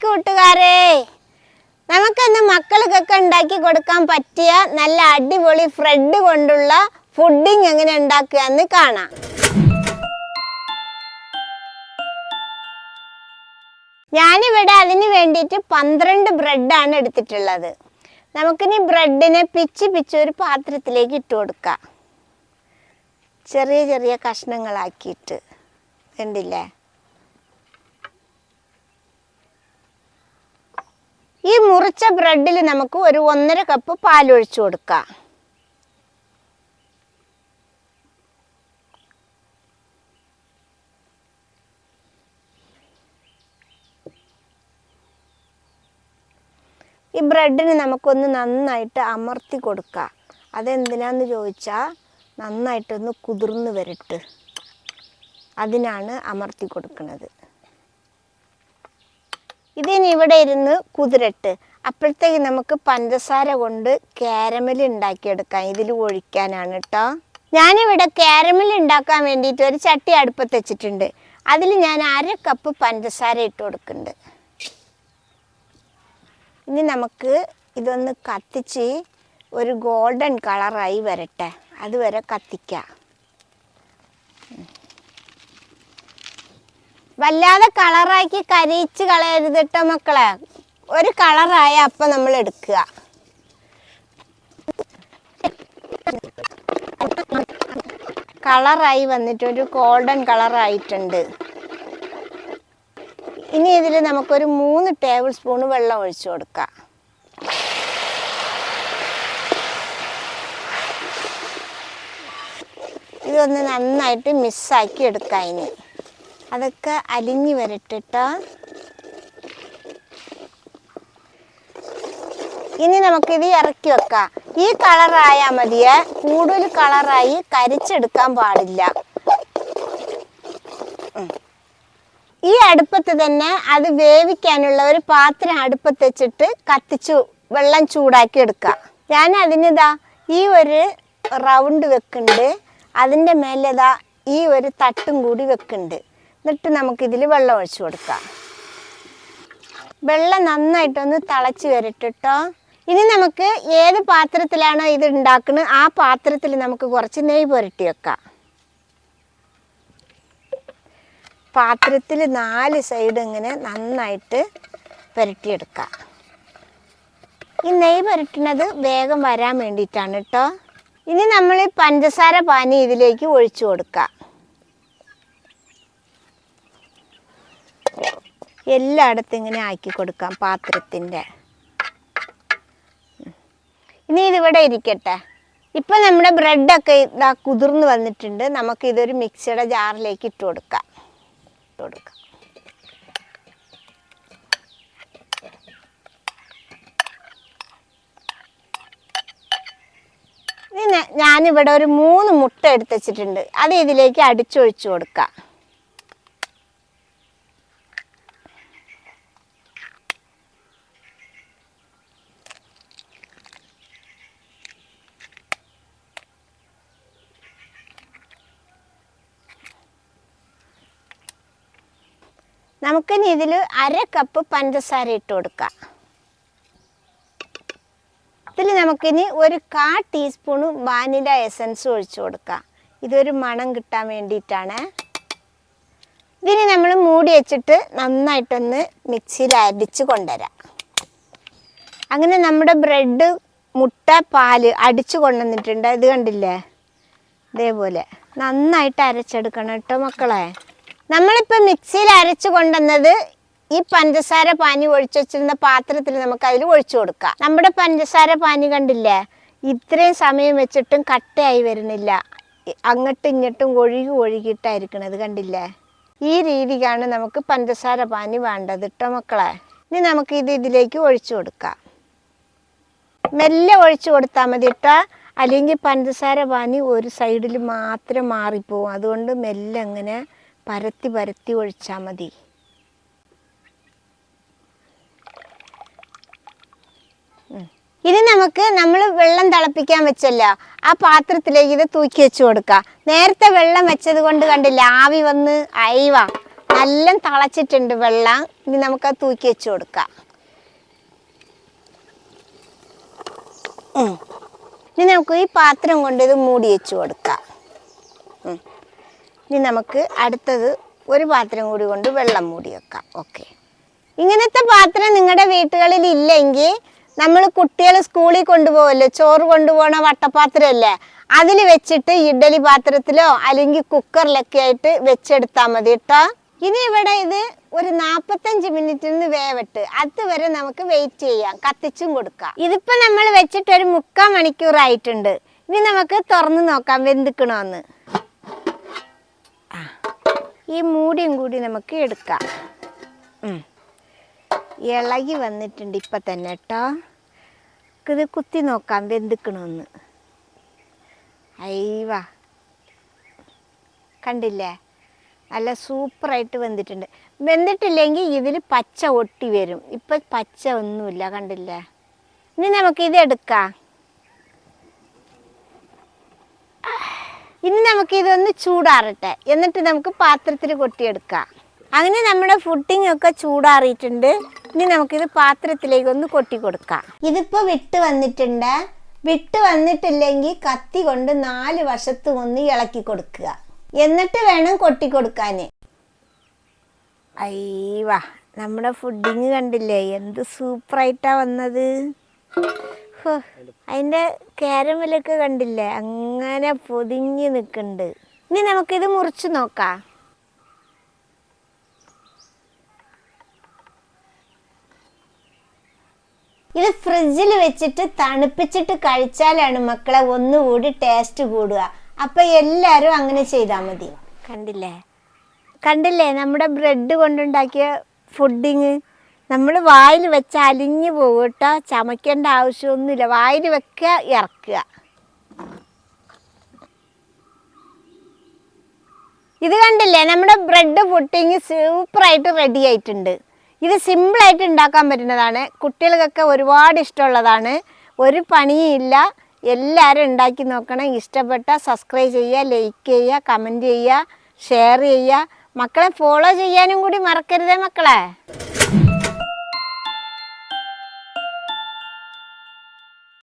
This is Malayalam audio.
കൂട്ടുകാരെ, നമുക്കിന്ന് മക്കൾക്കൊക്കെ ഉണ്ടാക്കി കൊടുക്കാൻ പറ്റിയ നല്ല അടിപൊളി ബ്രെഡ് കൊണ്ടുള്ള പുഡിംഗ് എങ്ങനെ ഉണ്ടാക്കുക എന്ന് കാണാം. ഞാനിവിടെ അതിന് വേണ്ടിയിട്ട് 12 ബ്രെഡാണ് എടുത്തിട്ടുള്ളത്. നമുക്കിനി ബ്രെഡിനെ പിച്ച് ഒരു പാത്രത്തിലേക്ക് ഇട്ട് കൊടുക്കാം. ചെറിയ ചെറിയ കഷ്ണങ്ങളാക്കിയിട്ട് കണ്ടില്ലേ. ഈ മുറിച്ച ബ്രെഡിൽ നമുക്ക് ഒരു 1.5 കപ്പ് പാലൊഴിച്ചു കൊടുക്കാം. ഈ ബ്രെഡിന് നമുക്കൊന്ന് നന്നായിട്ട് അമർത്തി കൊടുക്കാം. അതെന്തിനാന്ന് ചോദിച്ചാൽ നന്നായിട്ടൊന്ന് കുതിർന്ന് വരട്ട്, അതിനാണ് അമർത്തി കൊടുക്കുന്നത്. ഇതിന് ഇവിടെ ഇരുന്ന് കുതിരട്ട്. അപ്പോഴത്തേക്ക് നമുക്ക് പഞ്ചസാര കൊണ്ട് കാരമൽ ഉണ്ടാക്കിയെടുക്കാം. ഇതിൽ ഒഴിക്കാനാണ് കേട്ടോ. ഞാനിവിടെ കാരമൽ ഉണ്ടാക്കാൻ വേണ്ടിയിട്ട് ഒരു ചട്ടി അടുപ്പത്ത് വെച്ചിട്ടുണ്ട്. അതിൽ ഞാൻ 1/2 കപ്പ് പഞ്ചസാര ഇട്ട് കൊടുക്കുന്നുണ്ട്. ഇനി നമുക്ക് ഇതൊന്ന് കത്തിച്ച് ഒരു ഗോൾഡൻ കളറായി വരട്ടെ, അതുവരെ കത്തിക്കാം. വല്ലാതെ കളറാക്കി കരിയിച്ച് കളയരുത് കേട്ടോ മക്കളെ. ഒരു കളറായ അപ്പം നമ്മൾ എടുക്കുക. കളറായി വന്നിട്ട് ഒരു ഗോൾഡൻ കളറായിട്ടുണ്ട്. ഇനി ഇതിൽ നമുക്കൊരു 3 ടേബിൾ സ്പൂൺ വെള്ളം ഒഴിച്ചു കൊടുക്കാം. ഇതൊന്ന് നന്നായിട്ട് മിക്സാക്കി എടുക്കാം. ഇനി അതൊക്കെ അലിഞ്ഞ് വരട്ടിട്ടോ. ഇനി നമുക്കിത് ഇറക്കി വെക്കാം. ഈ കളറായാൽ മതിയേ, കൂടുതൽ കളറായി കരിച്ചെടുക്കാൻ പാടില്ല. ഈ അടുപ്പത്ത് തന്നെ അത് വേവിക്കാനുള്ള ഒരു പാത്രം അടുപ്പത്ത് വെച്ചിട്ട് കത്തിച്ചു വെള്ളം ചൂടാക്കി എടുക്കാം. ഞാൻ അതിനിതാ ഈ ഒരു റൗണ്ട് വെക്കുന്നുണ്ട്, അതിൻ്റെ മേലേതാ ഈ ഒരു തട്ടും കൂടി വെക്കുന്നുണ്ട്. എന്നിട്ട് നമുക്കിതിൽ വെള്ളം ഒഴിച്ചു കൊടുക്കാം. വെള്ളം നന്നായിട്ടൊന്ന് തിളച്ച് വരട്ടിട്ടോ. ഇനി നമുക്ക് ഏത് പാത്രത്തിലാണോ ഇത് ഉണ്ടാക്കുന്നത് ആ പാത്രത്തിൽ നമുക്ക് കുറച്ച് നെയ്യ് പുരട്ടി വെക്കാം. പാത്രത്തിൽ 4 സൈഡ് ഇങ്ങനെ നന്നായിട്ട് പുരട്ടിയെടുക്കാം. ഈ നെയ്യ് പുരട്ടുന്നത് വേഗം വരാൻ വേണ്ടിയിട്ടാണ് കേട്ടോ. ഇനി നമ്മൾ ഈ പഞ്ചസാര പാനി ഇതിലേക്ക് ഒഴിച്ചു കൊടുക്കാം. എല്ലായിടത്തും ഇങ്ങനെ ആക്കി കൊടുക്കാം പാത്രത്തിൻ്റെ. ഇനി ഇതിവിടെ ഇരിക്കട്ടെ. ഇപ്പം നമ്മുടെ ബ്രെഡൊക്കെ ഇതാ കുതിർന്ന് വന്നിട്ടുണ്ട്. നമുക്കിതൊരു മിക്സിയുടെ ജാറിലേക്ക് ഇട്ട് കൊടുക്കാം. ഇനി ഞാനിവിടെ ഒരു 3 മുട്ട എടുത്ത് വെച്ചിട്ടുണ്ട്. അത് ഇതിലേക്ക് അടിച്ചൊഴിച്ചു കൊടുക്കാം. നമുക്കിനി ഇതിൽ 1/2 കപ്പ് പഞ്ചസാര ഇട്ട് കൊടുക്കാം. ഇതിൽ നമുക്കിനി ഒരു 1/4 ടീസ്പൂൺ വാനില എസൻസ് ഒഴിച്ചു കൊടുക്കാം. ഇതൊരു മണം കിട്ടാൻ വേണ്ടിയിട്ടാണ്. ഇതിന് നമ്മൾ മൂടി വെച്ചിട്ട് നന്നായിട്ടൊന്ന് മിക്സിയിൽ അടിച്ച് കൊണ്ടുവരാം. അങ്ങനെ നമ്മുടെ ബ്രെഡ്, മുട്ട, പാല് അടിച്ചു കൊണ്ടുവന്നിട്ടുണ്ട്. ഇത് കണ്ടില്ലേ, ഇതേപോലെ നന്നായിട്ട് അരച്ചെടുക്കണം കേട്ടോ മക്കളെ. നമ്മളിപ്പോൾ മിക്സിയിൽ അരച്ചു കൊണ്ടുവന്നത് ഈ പഞ്ചസാര പാനി ഒഴിച്ചു വെച്ചിരുന്ന പാത്രത്തിൽ നമുക്ക് അതിൽ ഒഴിച്ചു കൊടുക്കാം. നമ്മുടെ പഞ്ചസാര പാനി കണ്ടില്ലേ, ഇത്രയും സമയം വെച്ചിട്ടും കട്ടയായി വരുന്നില്ല. അങ്ങോട്ടും ഇങ്ങോട്ടും ഒഴുകിയിട്ടായിരിക്കണത് കണ്ടില്ലേ. ഈ രീതിക്കാണ് നമുക്ക് പഞ്ചസാര പാനി വേണ്ടത് കേട്ടോ മക്കളെ. ഇനി നമുക്ക് ഇതിലേക്ക് ഒഴിച്ചു കൊടുക്കാം. മെല്ലെ ഒഴിച്ചു കൊടുത്താൽ മതി കേട്ടോ, അല്ലെങ്കിൽ പഞ്ചസാര പാനി ഒരു സൈഡിൽ മാത്രം മാറിപ്പോവും. അതുകൊണ്ട് മെല്ലെ അങ്ങനെ പരത്തി ഒഴിച്ചാൽ മതി. ഇനി നമുക്ക് നമ്മൾ വെള്ളം തിളപ്പിക്കാൻ വെച്ചല്ലോ, ആ പാത്രത്തിലേക്ക് ഇത് തൂക്കി വെച്ച് കൊടുക്കാം. നേരത്തെ വെള്ളം വെച്ചത് കൊണ്ട് കണ്ടില്ല, ആവി വന്ന് അയവ നല്ല തിളച്ചിട്ടുണ്ട് വെള്ളം. ഇനി നമുക്കത് തൂക്കി വെച്ച് കൊടുക്കാം. ഇനി നമുക്ക് ഈ പാത്രം കൊണ്ട് ഇത് മൂടി വെച്ച് കൊടുക്കാം. ഇനി നമുക്ക് അടുത്തത് ഒരു പാത്രം കൂടി കൊണ്ട് വെള്ളം മൂടി വെക്കാം. ഓക്കെ, ഇങ്ങനത്തെ പാത്രം നിങ്ങളുടെ വീട്ടുകളിൽ ഇല്ലെങ്കിൽ നമ്മൾ കുട്ടികൾ സ്കൂളിൽ കൊണ്ടുപോകല്ലോ, ചോറ് കൊണ്ടുപോകണ വട്ടപാത്രമല്ലേ, അതിൽ വെച്ചിട്ട് ഇഡ്ഡലി പാത്രത്തിലോ അല്ലെങ്കിൽ കുക്കറിലൊക്കെ ആയിട്ട് വെച്ചെടുത്താൽ മതി കേട്ടോ. ഇനി ഇവിടെ ഇത് ഒരു 45 മിനിറ്റിന് വേവട്ട്, അതുവരെ നമുക്ക് വെയിറ്റ് ചെയ്യാം, കത്തിച്ചും കൊടുക്കാം. ഇതിപ്പോൾ നമ്മൾ വെച്ചിട്ട് ഒരു 3/4 മണിക്കൂറായിട്ടുണ്ട്. ഇനി നമുക്ക് തുറന്ന് നോക്കാം വെന്തിക്കണമെന്ന്. ഈ മൂടിയും കൂടി നമുക്ക് എടുക്കാം. ഇളകി വന്നിട്ടുണ്ട് ഇപ്പം തന്നെ കേട്ടോ. ഇത് കുത്തി നോക്കാം വെന്തിക്കണമെന്ന്. അയ്യവാ, കണ്ടില്ലേ, നല്ല സൂപ്പറായിട്ട് വെന്തിട്ടുണ്ട്. വെന്തിട്ടില്ലെങ്കിൽ ഇതിൽ പച്ച ഒട്ടി വരും. ഇപ്പം പച്ച ഒന്നുമില്ല, കണ്ടില്ലേ. ഇനി നമുക്കിത് എടുക്കാം. ഇനി നമുക്കിതൊന്ന് ചൂടാറട്ടെ, എന്നിട്ട് നമുക്ക് പാത്രത്തിൽ കൊട്ടിയെടുക്കാം. അങ്ങനെ നമ്മുടെ പുഡിംഗ് ഒക്കെ ചൂടാറിയിട്ടുണ്ട്. ഇനി നമുക്കിത് പാത്രത്തിലേക്കൊന്ന് കൊട്ടി കൊടുക്കാം. ഇതിപ്പോൾ വിട്ട് വന്നിട്ടുണ്ട്. വിട്ട് വന്നിട്ടില്ലെങ്കിൽ കത്തി കൊണ്ട് 4 വശത്തും ഒന്ന് ഇളക്കി കൊടുക്കുക, എന്നിട്ട് വേണം കൊട്ടി കൊടുക്കാൻ. അയ്യവാ, നമ്മുടെ പുഡിംഗ് കണ്ടില്ലേ, എന്ത് സൂപ്പറായിട്ടാണ് വന്നത്. അതിൻ്റെ കാരമലൊക്കെ കണ്ടില്ലേ, അങ്ങനെ പൊതിഞ്ഞ് നിൽക്കുന്നുണ്ട്. ഇനി നമുക്കിത് മുറിച്ച് നോക്കാം. ഇത് ഫ്രിഡ്ജിൽ വെച്ചിട്ട് തണുപ്പിച്ചിട്ട് കഴിച്ചാലാണ് മക്കളെ ഒന്നുകൂടി ടേസ്റ്റ് കൂടുക. അപ്പം എല്ലാവരും അങ്ങനെ ചെയ്താൽ മതി. കണ്ടില്ലേ നമ്മുടെ ബ്രെഡ് കൊണ്ടുണ്ടാക്കിയ പുഡിങ്. നമ്മൾ വായിൽ വെച്ച് അലിഞ്ഞു പോകും കേട്ടോ, ചമയ്ക്കേണ്ട ആവശ്യമൊന്നുമില്ല. വായിൽ വെക്കുക, ഇറക്കുക. ഇത് കണ്ടില്ലേ, നമ്മുടെ ബ്രെഡ് പുഡിങ് സൂപ്പറായിട്ട് റെഡി ആയിട്ടുണ്ട്. ഇത് സിമ്പിളായിട്ട് ഉണ്ടാക്കാൻ പറ്റുന്നതാണ്. കുട്ടികൾക്കൊക്കെ ഒരുപാട് ഇഷ്ടമുള്ളതാണ്. ഒരു പണിയും ഇല്ല. എല്ലാവരും ഉണ്ടാക്കി നോക്കണം. ഇഷ്ടപ്പെട്ടാൽ സബ്സ്ക്രൈബ് ചെയ്യുക, ലൈക്ക് ചെയ്യുക, കമൻറ്റ് ചെയ്യുക, ഷെയർ ചെയ്യുക. മക്കളെ ഫോളോ ചെയ്യാനും കൂടി മറക്കരുതേ മക്കളെ.